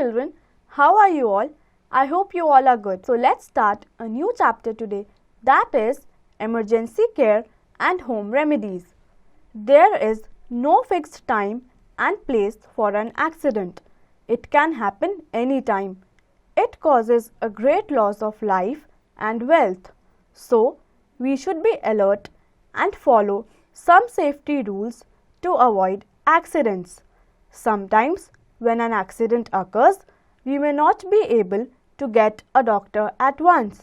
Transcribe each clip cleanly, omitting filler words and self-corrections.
children, how are you all? I hope you all are good. So let's start a new chapter today, that is emergency care and home remedies. There is no fixed time and place for an accident. It can happen anytime. It causes a great loss of life and wealth. So we should be alert and follow some safety rules to avoid accidents. Sometimes when an accident occurs, we may not be able to get a doctor at once.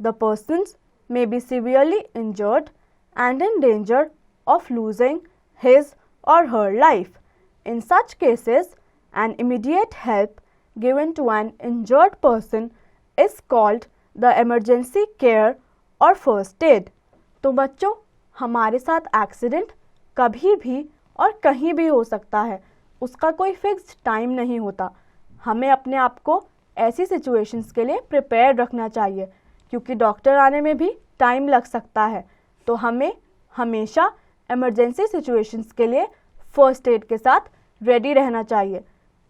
The persons may be severely injured and in danger of losing his or her life. In such cases, an immediate help given to an injured person is called the emergency care or first aid. तो बच्चों, हमारे साथ accident कभी भी और कहीं भी हो सकता है, उसका कोई फिक्स्ड टाइम नहीं होता. हमें अपने आप को ऐसी सिचुएशंस के लिए प्रिपेयर रखना चाहिए, क्योंकि डॉक्टर आने में भी टाइम लग सकता है. तो हमें हमेशा इमरजेंसी सिचुएशंस के लिए फर्स्ट एड के साथ रेडी रहना चाहिए.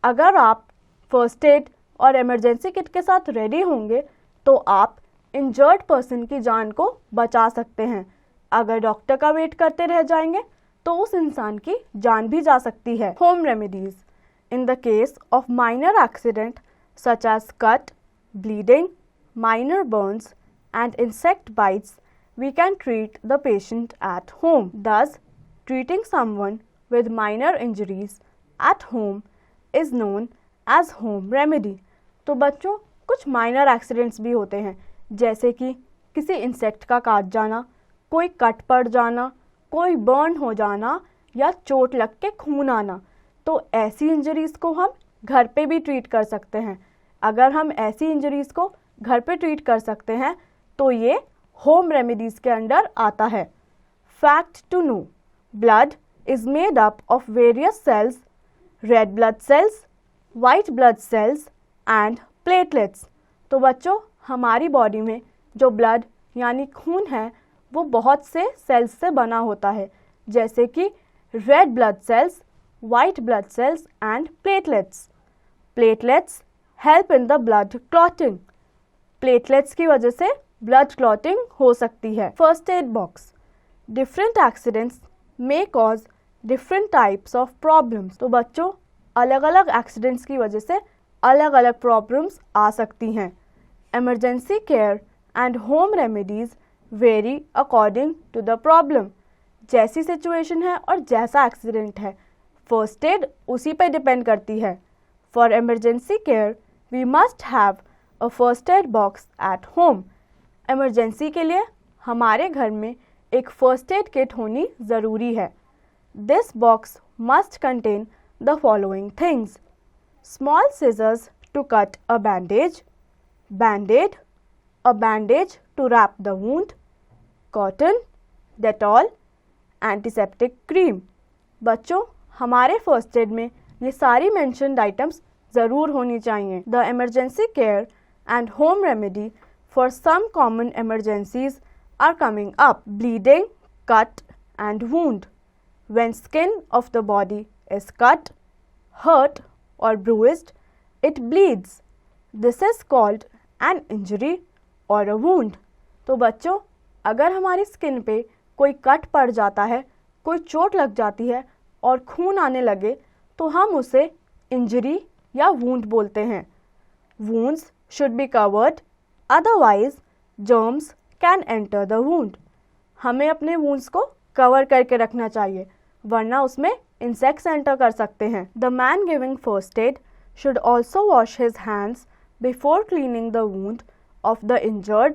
अगर आप फर्स्ट एड और इमरजेंसी किट के साथ रेडी होंगे तो आप इंजर्ड पर्सन की जान को बचा सकते हैं. अगर डॉक्टर का वेट करते रह जाएंगे तो उस इंसान की जान भी जा सकती है. Home remedies. In the case of minor accident such as cut, bleeding, minor burns and insect bites, we can treat the patient at home. Thus, treating someone with minor injuries at home is known as home remedy. तो बच्चों, कुछ minor accidents भी होते हैं, जैसे कि किसी insect का काट जाना, कोई कट पड़ जाना, कोई बर्न हो जाना या चोट लग के खून आना. तो ऐसी इंजरीज़ को हम घर पे भी ट्रीट कर सकते हैं. अगर हम ऐसी इंजरीज़ को घर पे ट्रीट कर सकते हैं तो ये होम रेमेडीज़ के अंडर आता है. Fact to know: blood is made up of various cells, red blood cells, white blood cells and platelets. तो बच्चों, हमारी बॉडी में जो ब्लड यानी खून है वो बहुत से सेल्स से बना होता है, जैसे कि red blood cells, white blood cells and platelets. Platelets help in the blood clotting. Platelets की वजह से ब्लड क्लॉटिंग हो सकती है. First aid box. Different accidents may cause different types of problems. तो बच्चों, अलग अलग एक्सीडेंट्स की वजह से अलग अलग प्रॉब्लम्स आ सकती हैं. Emergency care and home remedies vary according to the problem. जैसी सिचुएशन है और जैसा एक्सीडेंट है, फर्स्ट एड उसी पे डिपेंड करती है. For emergency care we must have a first aid box at home. Emergency के लिए हमारे घर में एक फर्स्ट एड किट होनी ज़रूरी है. This box must contain the following things: small scissors to cut a bandage, banded, a bandage to wrap the wound, cotton, Dettol, antiseptic cream. बच्चों, हमारे फर्स्ट एड में ये सारी मेंशन्ड आइटम्स ज़रूर होनी चाहिए. The emergency care and home remedy for some common emergencies are coming up: bleeding, cut and wound. When skin of the body is cut, hurt or bruised, it bleeds. This is called an injury और अ wound. तो बच्चों, अगर हमारी skin पे कोई cut पड़ जाता है, कोई चोट लग जाती है और खून आने लगे तो हम उसे इंजरी या वूंड बोलते हैं. Wounds should be covered, otherwise germs can enter the wound. हमें अपने वूंड्स को कवर करके रखना चाहिए, वरना उसमें इंसेक्ट्स एंटर कर सकते हैं. The man giving first aid should also wash his hands before cleaning the wound of the injured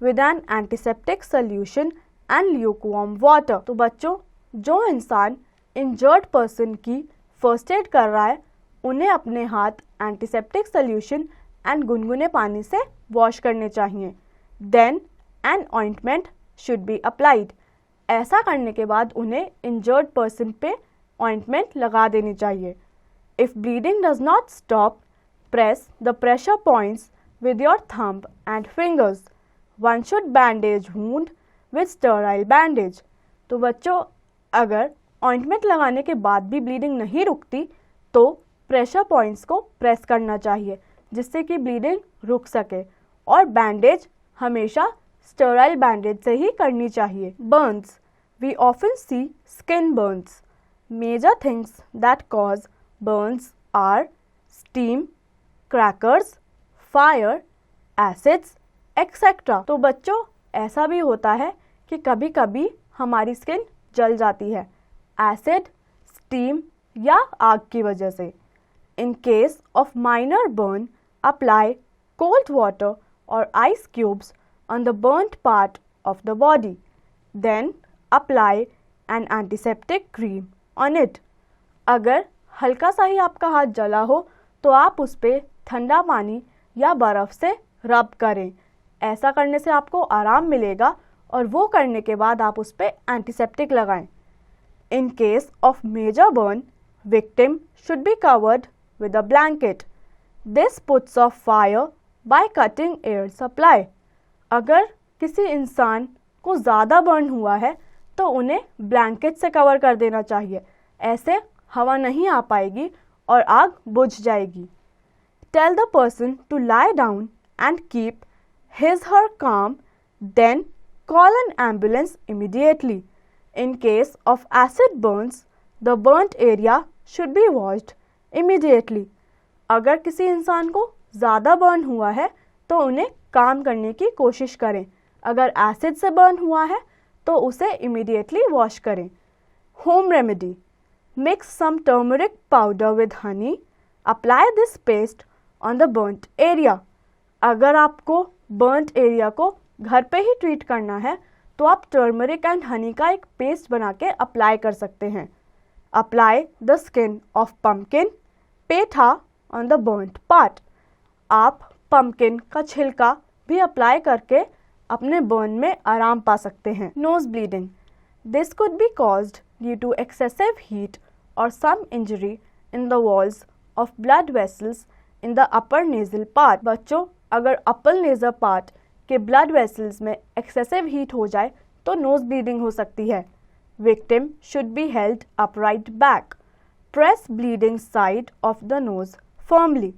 with an antiseptic solution and lukewarm water. तो बच्चों, जो इंसान इंजर्ड पर्सन की फर्स्ट एड कर रहा है उन्हें अपने हाथ एंटीसेप्टिक सोल्यूशन एंड गुनगुने पानी से वॉश करने चाहिए. Then an ointment should be applied. ऐसा करने के बाद उन्हें इंजर्ड पर्सन पे ऑइंटमेंट लगा देनी चाहिए. If bleeding does not stop, press the pressure points with your thumb and fingers. One should bandage wound with sterile bandage. तो बच्चों, अगर ऑइंटमेंट लगाने के बाद भी ब्लीडिंग नहीं रुकती तो प्रेशर पॉइंट्स को प्रेस करना चाहिए जिससे कि ब्लीडिंग रुक सके, और बैंडेज हमेशा स्टेराइल बैंडेज से ही करनी चाहिए। Burns, we often see skin burns. Major things that cause burns are steam, crackers, fire, acids, etcetera. तो बच्चों, ऐसा भी होता है कि कभी कभी हमारी स्किन जल जाती है एसिड, स्टीम या आग की वजह से। In case of minor burn, apply cold water और ice cubes on the burnt part of the body. Then apply an antiseptic cream on it. अगर हल्का सा ही आपका हाथ जला हो तो आप उस पर ठंडा पानी या बर्फ़ से रब करें। ऐसा करने से आपको आराम मिलेगा और वो करने के बाद आप उस पर एंटीसेप्टिक लगाएं। In case of major burn, victim should be covered with a blanket. This puts off fire by cutting air supply. अगर किसी इंसान को ज़्यादा बर्न हुआ है तो उन्हें ब्लैंकेट से कवर कर देना चाहिए, ऐसे हवा नहीं आ पाएगी और आग बुझ जाएगी। Tell the person to lie down and keep his her calm, then call an ambulance immediately. In case of acid burns, the burnt area should be washed immediately. अगर किसी इंसान को ज़्यादा बर्न हुआ है तो उन्हें काम करने की कोशिश करें। अगर एसिड से बर्न हुआ है तो उसे इमीडिएटली वॉश करें। Home remedy, mix some turmeric powder with honey, apply this paste on the burnt area. अगर आपको बर्न्ट एरिया को घर पे ही ट्रीट करना है तो आप टर्मरिक एंड हनी का एक पेस्ट बना के अप्लाई कर सकते हैं। Apply the skin of pumpkin, petha on the burnt part. आप पम्पकिन का छिलका भी अप्लाई करके अपने बर्न में आराम पा सकते हैं। Nose bleeding, this could be caused due to excessive heat और some injury in the walls of blood vessels in the upper nasal part. बच्चों, अगर अपर नेजल पार्ट के ब्लड वेसल्स में एक्सेसिव हीट हो जाए तो नोज ब्लीडिंग हो सकती है। Victim should be held upright back, press bleeding side of the nose firmly.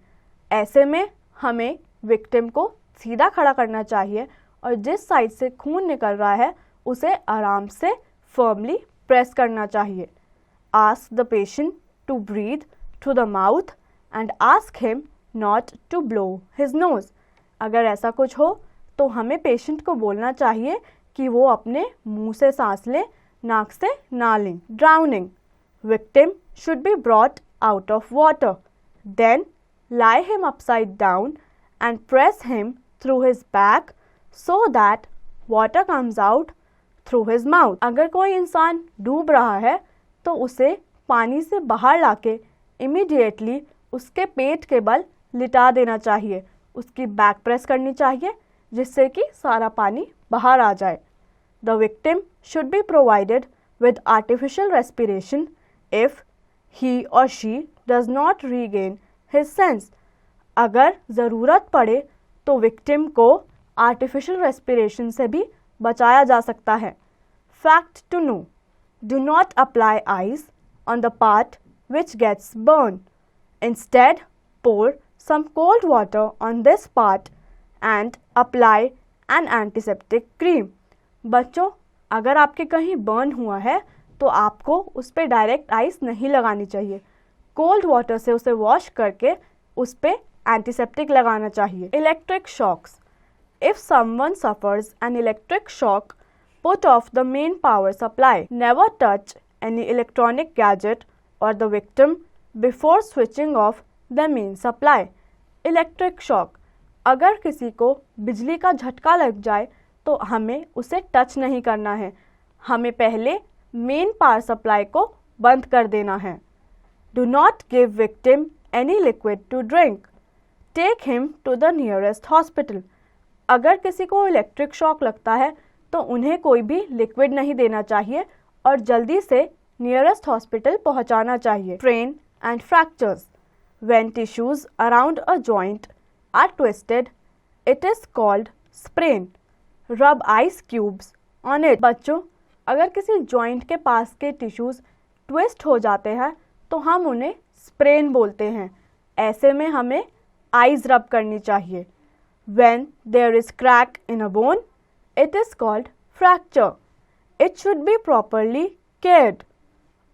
ऐसे में हमें विक्टिम को सीधा खड़ा करना चाहिए और जिस साइड से खून निकल रहा है उसे आराम से फर्मली प्रेस करना चाहिए। Ask the patient to breathe through the mouth and ask him not to blow his nose. अगर ऐसा कुछ हो तो हमें पेशेंट को बोलना चाहिए कि वो अपने मुंह से सांस लें, नाक से ना लें। Drowning, victim should be brought out of water, then lie him upside down and press him through his back so that water comes out through his mouth. अगर कोई इंसान डूब रहा है तो उसे पानी से बाहर लाके इमीडिएटली उसके पेट के बल लिटा देना चाहिए। उसकी बैक प्रेस करनी चाहिए जिससे कि सारा पानी बाहर आ जाए। The victim should be provided with artificial respiration if he or she does not regain his sense. अगर ज़रूरत पड़े तो विक्टिम को आर्टिफिशियल रेस्पिरेशन से भी बचाया जा सकता है। Fact to know, do not apply ice on the part which gets burn, instead pour some cold water on this part and apply an antiseptic cream. बच्चों, अगर आपके कहीं बर्न हुआ है तो आपको उस पर डायरेक्ट आइस नहीं लगानी चाहिए। कोल्ड वाटर से उसे वॉश करके उस पर एंटीसेप्टिक लगाना चाहिए। Electric shocks, if someone suffers an electric shock, put off the main power supply. Never touch any electronic gadget और the victim before switching off the main supply. Electric shock, अगर किसी को बिजली का झटका लग जाए तो हमें उसे टच नहीं करना है, हमें पहले मेन पावर सप्लाई को बंद कर देना है। Do not give victim any liquid to drink. Take him to the nearest hospital. अगर किसी को इलेक्ट्रिक शॉक लगता है तो उन्हें कोई भी लिक्विड नहीं देना चाहिए और जल्दी से नियरेस्ट हॉस्पिटल पहुंचाना चाहिए। Sprain and fractures. When tissues around a joint are twisted, it is called sprain. Rub ice cubes on it. बच्चों, अगर किसी जॉइंट के पास के टिश्यूज ट्विस्ट हो जाते हैं तो हम उन्हें स्प्रेन बोलते हैं। ऐसे में हमें आइज रब करनी चाहिए। When there is crack in a bone, it is called fracture. It should be properly cared.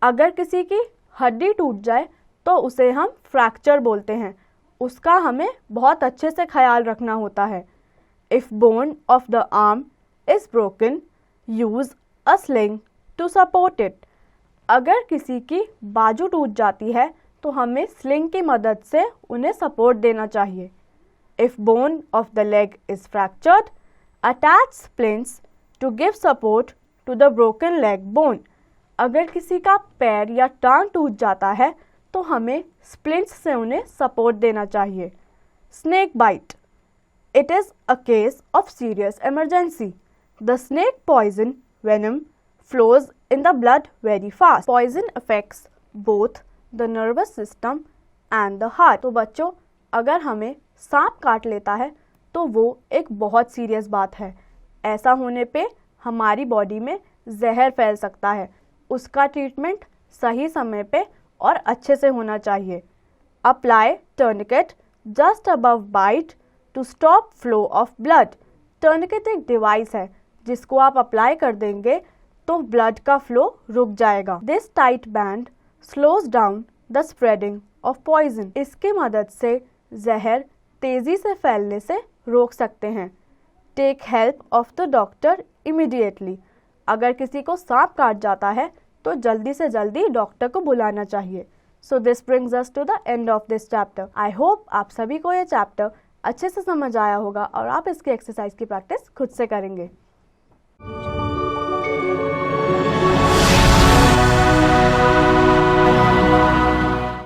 अगर किसी की हड्डी टूट जाए तो उसे हम फ्रैक्चर बोलते हैं। उसका हमें बहुत अच्छे से ख्याल रखना होता है। If bone of the arm is broken, use a sling to support it. अगर किसी की बाजू टूट जाती है तो हमें स्लिंग की मदद से उन्हें सपोर्ट देना चाहिए। If bone of the leg is fractured, attach splints to give support to the broken leg bone. अगर किसी का पैर या टांग टूट जाता है तो हमें स्प्लिंट्स से उन्हें सपोर्ट देना चाहिए। Snake bite. It is a case of serious emergency. The snake poison venom flows in the blood very fast. Poison affects both the nervous system and the heart. तो बच्चों, अगर हमें सांप काट लेता है तो वो एक बहुत सीरियस बात है। ऐसा होने पे हमारी बॉडी में जहर फैल सकता है। उसका ट्रीटमेंट सही समय पे और अच्छे से होना चाहिए। Apply tourniquet just above bite to stop flow of blood. Tourniquet एक डिवाइस है जिसको आप अप्लाई कर देंगे तो ब्लड का फ्लो रुक जाएगा। This tight band slows down the spreading of poison. इसकी मदद से जहर तेजी से फैलने से रोक सकते हैं। Take help of the doctor immediately. अगर किसी को सांप काट जाता है तो जल्दी से जल्दी डॉक्टर को बुलाना चाहिए। So this brings us to the end of this chapter. I hope आप सभी को ये चैप्टर अच्छे से समझ आया होगा और आप इसकी एक्सरसाइज की प्रैक्टिस खुद से करेंगे।